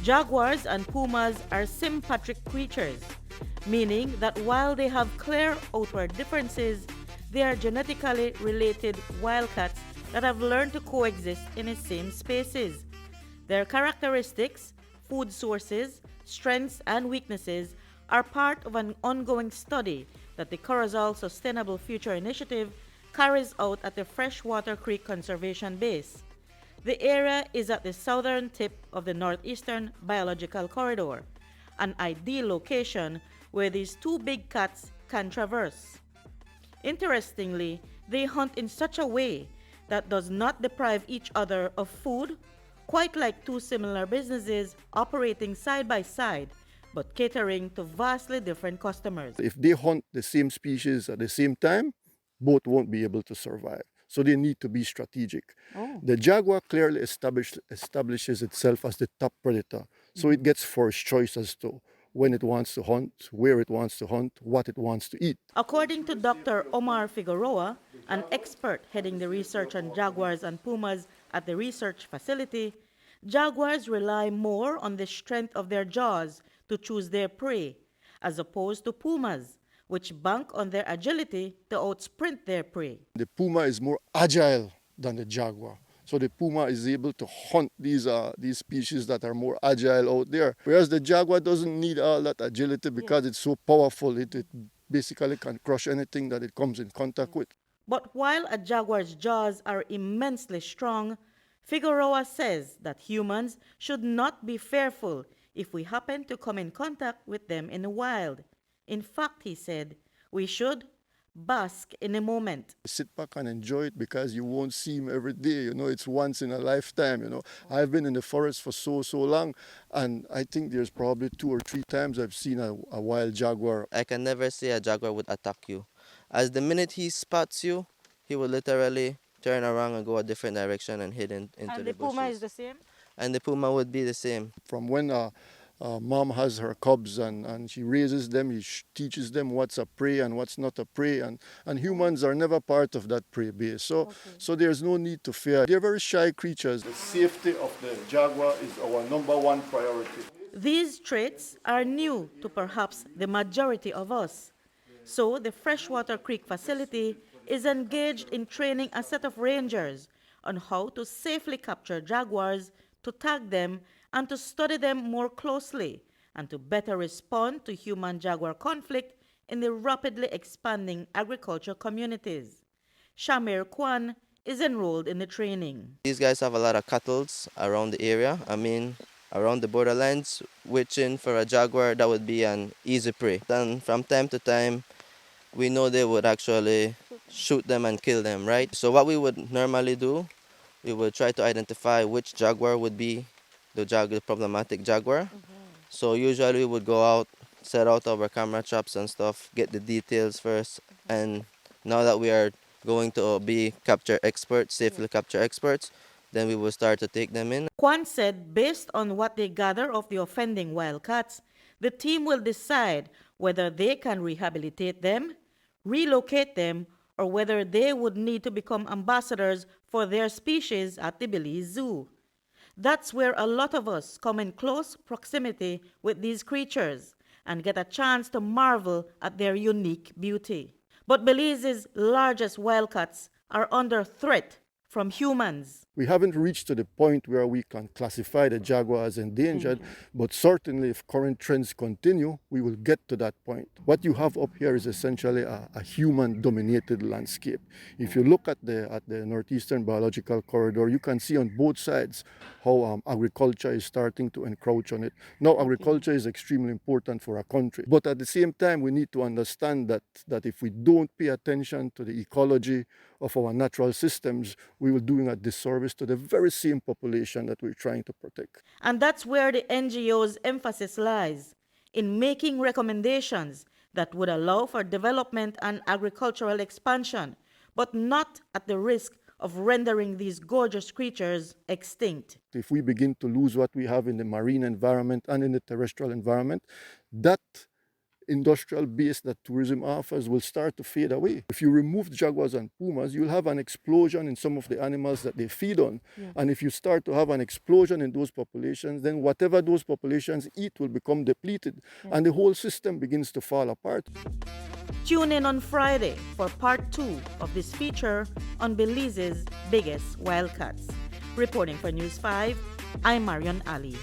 Jaguars and pumas are sympatric creatures, meaning that while they have clear outward differences, they are genetically related wildcats that have learned to coexist in the same spaces. Their characteristics, food sources, strengths, and weaknesses are part of an ongoing study that the Corozal Sustainable Future Initiative carries out at the Freshwater Creek Conservation Base. The area is at the southern tip of the northeastern biological corridor, an ideal location where these two big cats can traverse. Interestingly, they hunt in such a way that does not deprive each other of food, quite like two similar businesses operating side by side, but catering to vastly different customers. If they hunt the same species at the same time, both won't be able to survive. So they need to be strategic. Oh. The jaguar clearly establishes itself as the top predator. So it gets first choice as to when it wants to hunt, where it wants to hunt, what it wants to eat. According to Dr. Omar Figueroa, an expert heading the research on jaguars and pumas at the research facility, jaguars rely more on the strength of their jaws to choose their prey, as opposed to pumas, which bank on their agility to outsprint their prey. The puma is more agile than the jaguar. So the puma is able to hunt these species that are more agile out there. Whereas the jaguar doesn't need all that agility because it's so powerful. It basically can crush anything that it comes in contact with. But while a jaguar's jaws are immensely strong, Figueroa says that humans should not be fearful if we happen to come in contact with them in the wild. In fact, he said, we should bask in the moment. Sit back and enjoy it because you won't see him every day. It's once in a lifetime. I've been in the forest for so long, and I think there's probably 2 or 3 times I've seen a wild jaguar. I can never say a jaguar would attack you. As the minute he spots you, he will literally turn around and go a different direction and head into the bushes. And the puma is the same? And the puma would be the same. From when mom has her cubs and she raises them, she teaches them what's a prey and what's not a prey, and humans are never part of that prey base. So there's no need to fear. They're very shy creatures. The safety of the jaguar is our #1 priority. These traits are new to perhaps the majority of us. So the Freshwater Creek facility is engaged in training a set of rangers on how to safely capture jaguars, to tag them, and to study them more closely, and to better respond to human-jaguar conflict in the rapidly expanding agriculture communities. Shamir Kwan is enrolled in the training. These guys have a lot of cattle around the area. Around the borderlands, which for a jaguar, that would be an easy prey. Then from time to time, we know they would actually shoot them and kill them, right? So what we would normally do, we would try to identify which jaguar would be the problematic jaguar. So usually we would go out, set out our camera traps and stuff, get the details first, and now that we are going to be capture experts, safely capture experts, then we will start to take them in. Kwan said based on what they gather of the offending wildcats, the team will decide whether they can rehabilitate them, relocate them, or whether they would need to become ambassadors for their species at the Belize Zoo. That's where a lot of us come in close proximity with these creatures and get a chance to marvel at their unique beauty. But Belize's largest wildcats are under threat from humans. We haven't reached to the point where we can classify the jaguar as endangered, but certainly if current trends continue, we will get to that point. What you have up here is essentially a human-dominated landscape. If you look at the northeastern biological corridor, you can see on both sides how agriculture is starting to encroach on it. Now, agriculture is extremely important for a country, but at the same time, we need to understand that if we don't pay attention to the ecology of our natural systems, we will doing a disservice to the very same population that we're trying to protect. And that's where the NGO's emphasis lies, in making recommendations that would allow for development and agricultural expansion, but not at the risk of rendering these gorgeous creatures extinct. If we begin to lose what we have in the marine environment and in the terrestrial environment, that industrial base that tourism offers will start to fade away. If you remove jaguars and pumas, you'll have an explosion in some of the animals that they feed on. Yeah. And if you start to have an explosion in those populations, then whatever those populations eat will become depleted. Yeah. And the whole system begins to fall apart. Tune in on Friday for part 2 of this feature on Belize's biggest wildcats. Reporting for News 5, I'm Marion Ali.